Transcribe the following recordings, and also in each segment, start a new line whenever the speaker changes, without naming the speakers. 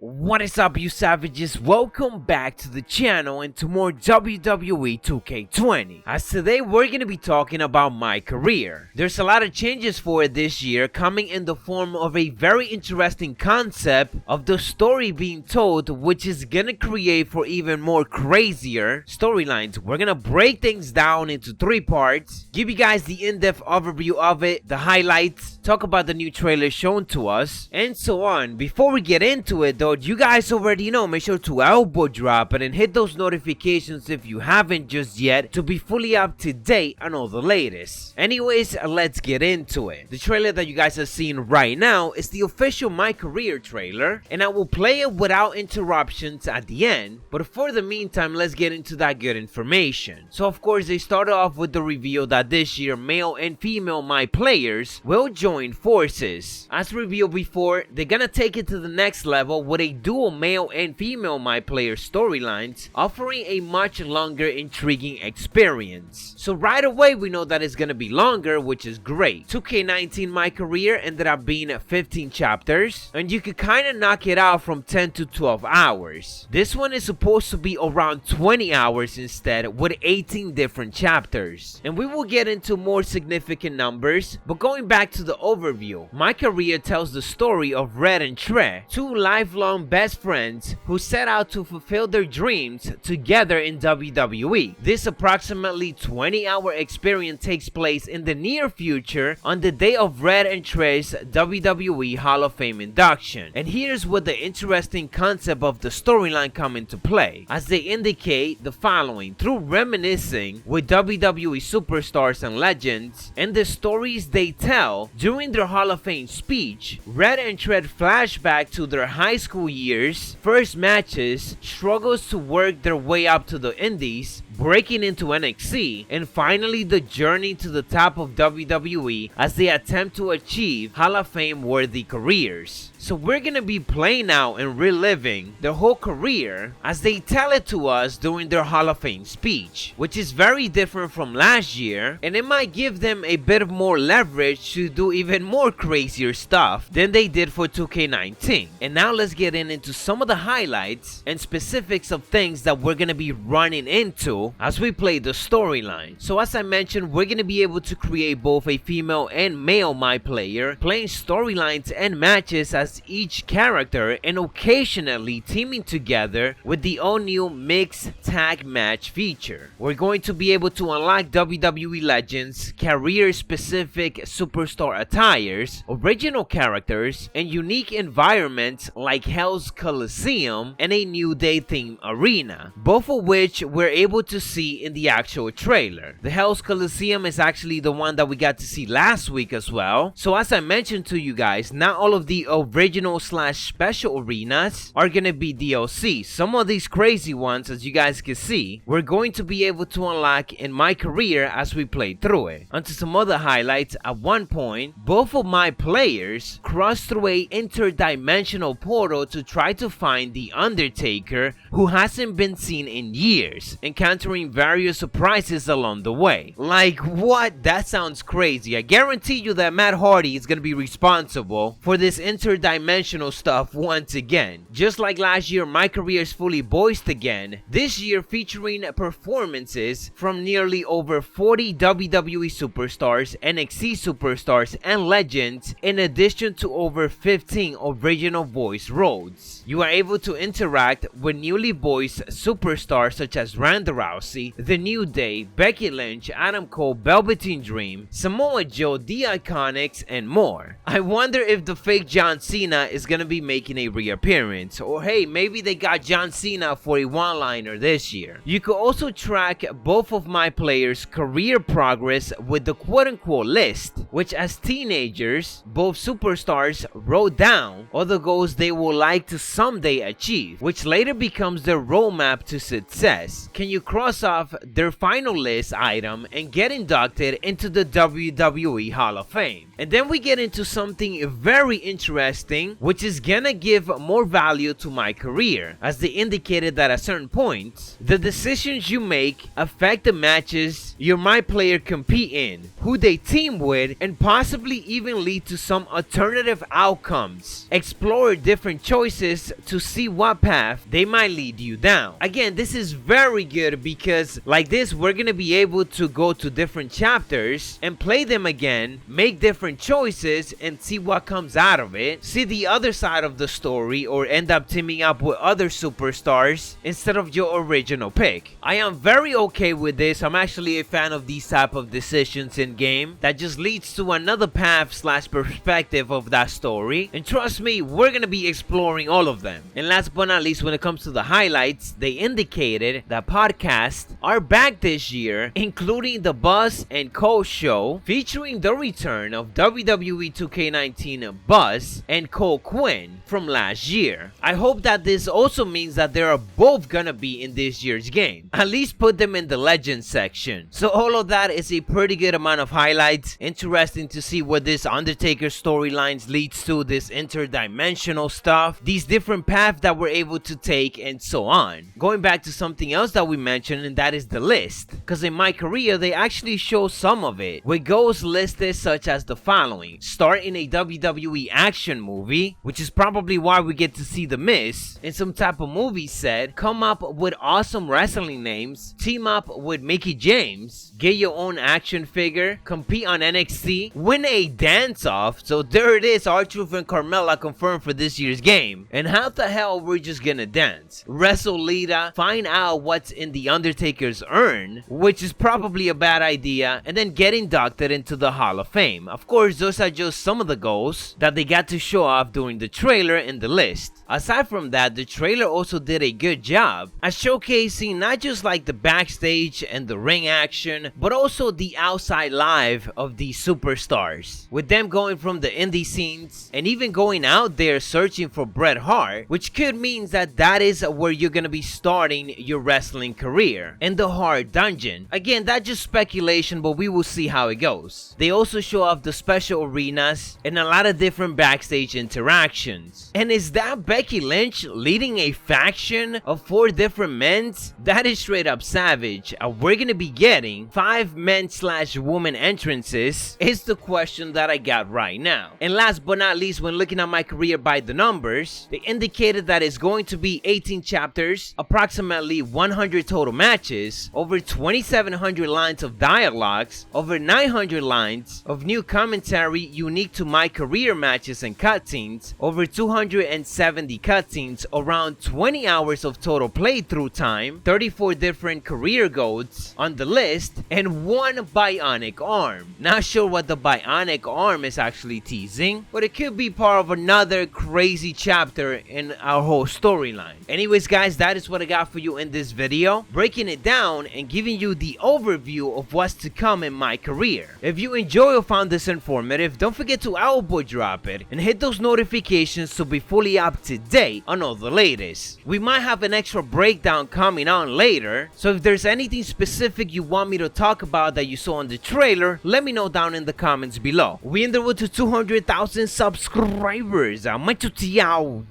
What is up, you savages? Welcome back to the channel and to more WWE 2K20. As today we're going to be talking about MyCAREER. There's a lot of changes for it this year, coming in the form of a very interesting concept of the story being told, which is going to create for even more crazier storylines. We're going to break things down into 3 parts, give you guys the in-depth overview of it, the highlights, talk about the new trailer shown to us, and so on. Before we get into it though, you guys already know, make sure to elbow drop it and hit those notifications if you haven't just yet to be fully up to date on all the latest. Anyways, let's get into it. The trailer that you guys are seeing right now is the official MyCAREER trailer, and I will play it without interruptions at the end, but for the meantime, let's get into that good information. So of course, they started off with the reveal that this year, male and female My players will join forces. As revealed before, they're gonna take it to the next level with a dual male and female My player storylines, offering a much longer, intriguing experience. So right away we know that it's gonna be longer, which is great. 2K19 MyCAREER ended up being 15 chapters, and you could kinda knock it out from 10 to 12 hours. This one is supposed to be around 20 hours instead, with 18 different chapters. And we will get into more significant numbers, but going back to the overview, MyCAREER tells the story of Red and Tre, two lifelong best friends who set out to fulfill their dreams together in WWE. This approximately 20-hour experience takes place in the near future on the day of Red and Tre's WWE Hall of Fame induction. And here's where the interesting concept of the storyline come into play, as they indicate the following: through reminiscing with WWE superstars and legends and the stories they tell during their Hall of Fame speech, Red and Tre flashback to their high school years, first matches, struggles to work their way up to the indies, breaking into NXT, and finally the journey to the top of WWE as they attempt to achieve Hall of Fame worthy careers. So we're gonna be playing out and reliving their whole career as they tell it to us during their Hall of Fame speech, which is very different from last year, and it might give them a bit of more leverage to do even more crazier stuff than they did for 2K19. And now let's get into some of the highlights and specifics of things that we're gonna be running into as we play the storyline. So as I mentioned, we're gonna be able to create both a female and male My player, playing storylines and matches as each character, and occasionally teaming together with the all-new mixed tag match feature. We're going to be able to unlock WWE Legends, career-specific superstar attires, original characters, and unique environments like Hell's Coliseum and a New Day theme arena, both of which we're able to see in the actual trailer. The Hell's Coliseum is actually the one that we got to see last week as well. So as I mentioned to you guys, not all of the original / special arenas are gonna be DLC. Some of these crazy ones, as you guys can see, we're going to be able to unlock in MyCAREER as we play through it. Onto some other highlights, at one point, both of My players cross through a interdimensional portal to try to find the Undertaker, who hasn't been seen in years, encountering various surprises along the way. Like what? That sounds crazy. I guarantee you that Matt Hardy is gonna be responsible for this interdimensional stuff once again. Just like last year, MyCAREER is fully voiced again, this year featuring performances from nearly over 40 WWE superstars, NXT superstars, and legends, in addition to over 15 original voice roles. You are able to interact with newly voiced superstars such as Ronda Rousey, The New Day, Becky Lynch, Adam Cole, Velveteen Dream, Samoa Joe, The Iconics, and more. I wonder if the fake John Cena is gonna be making a reappearance, or hey, maybe they got John Cena for a one-liner this year. You could also track both of My players' career progress with the quote-unquote list, which as teenagers, both superstars wrote down all the goals they would like to someday achieve, which later becomes their roadmap to success. Can you cross cross off their final list item and get inducted into the WWE Hall of Fame. And then we get into something very interesting, which is gonna give more value to my career, as they indicated that at certain points, the decisions you make affect the matches your MyPlayer compete in, who they team with, and possibly even lead to some alternative outcomes. Explore different choices to see what path they might lead you down. Again, this is very good because like this, we're gonna be able to go to different chapters and play them again, make different choices, and see what comes out of it. See the other side of the story, or end up teaming up with other superstars instead of your original pick. I am very okay with this. I'm actually a fan of these type of decisions in game that just leads to another path / perspective of that story, and trust me, we're gonna be exploring all of them. And last but not least, when it comes to the highlights, they indicated that podcasts are back this year, including the Buzz and Cole show, featuring the return of WWE 2K19 Buzz and Cole Quinn from last year. I hope that this also means that they are both gonna be in this year's game. At least put them in the Legends section. So all of that is a pretty good amount of highlights. Interesting to see what this Undertaker storylines leads to, this interdimensional stuff, these different paths that we're able to take, and so on. Going back to something else that we mentioned, and that is the list, because in MyCAREER they actually show some of it, with goals listed such as the following: start in a WWE action movie, which is probably why we get to see The Miz in some type of movie set, come up with awesome wrestling names, team up with Mickie James, get your own action figure, compete on NXT, win a dance-off. So there it is, R-Truth and Carmella confirmed for this year's game. And how the hell we're just gonna dance? Wrestle Lita, find out what's in the Undertaker's urn, which is probably a bad idea, and then get inducted into the Hall of Fame. Of course, those are just some of the goals that they got to show off during the trailer and the list. Aside from that, the trailer also did a good job at showcasing not just like the backstage and the ring action, but also the outside life of these superstars, with them going from the indie scenes and even going out there searching for Bret Hart, which could mean that that is where you're gonna be starting your wrestling career, in the Hart Dungeon. Again, that's just speculation, but we will see how it goes. They also show off the special arenas and a lot of different backstage interactions. And is that Becky Lynch leading a faction of 4 different men? That is straight up savage. We're gonna be getting 5 men / woman entrances is the question that I got right now. And last but not least, when looking at MyCAREER by the numbers, they indicated that it's going to be 18 chapters, approximately 100 total matches, over 2,700 lines of dialogues, over 900 lines of new commentary unique to MyCAREER matches and cutscenes, over 270 cutscenes, around 20 hours of total playthrough time, 34 different career goals on the list, and 1 bionic arm. Not sure what the bionic arm is actually teasing, but it could be part of another crazy chapter in our whole storyline. Anyways guys, that is what I got for you in this video, breaking it down and giving you the overview of what's to come in MyCAREER. If you enjoy or found this informative, don't forget to elbow drop it and hit those notifications to be fully up to date on all the latest. We might have an extra breakdown coming on later, so if there's anything specific you want me to talk about that you saw in the trailer, let me know down in the comments below. We in the road to 200,000 subscribers. Macho T,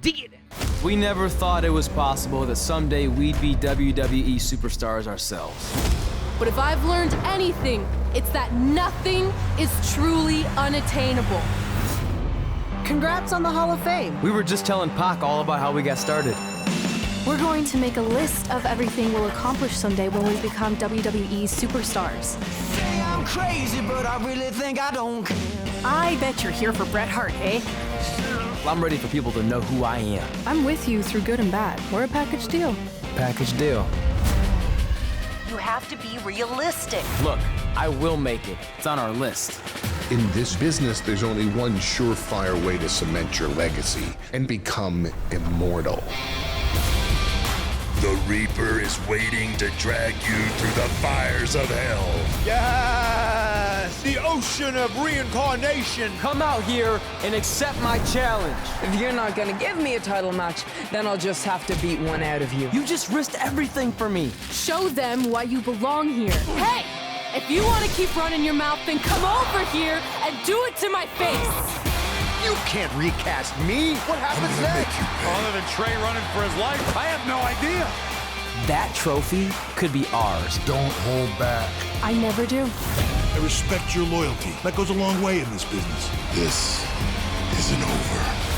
dig it.
We never thought it was possible that someday we'd be WWE superstars ourselves.
But if I've learned anything, it's that nothing is truly unattainable.
Congrats on the Hall of Fame.
We were just telling Pac all about how we got started.
We're going to make a list of everything we'll accomplish someday when we become WWE superstars.
Say I'm crazy, but I really think I don't care.
I bet you're here for Bret Hart, eh?
I'm ready for people to know who I am.
I'm with you through good and bad. We're a package deal.
Package deal.
You have to be realistic.
Look, I will make it. It's on our list.
In this business, there's only one surefire way to cement your legacy and become immortal.
The Reaper is waiting to drag you through the fires of hell.
Yeah!
Yes, the ocean of reincarnation.
Come out here and accept my challenge.
If you're not gonna give me a title match, then I'll just have to beat one out of you.
You just risked everything for me.
Show them why you belong here. Hey! If you want to keep running your mouth, then come over here and do it to my face!
You can't recast me. What happens next? Other than Trey running for his life, I have no idea.
That trophy could be ours.
Don't hold back.
I never do.
I respect your loyalty. That goes a long way in this business. This isn't over.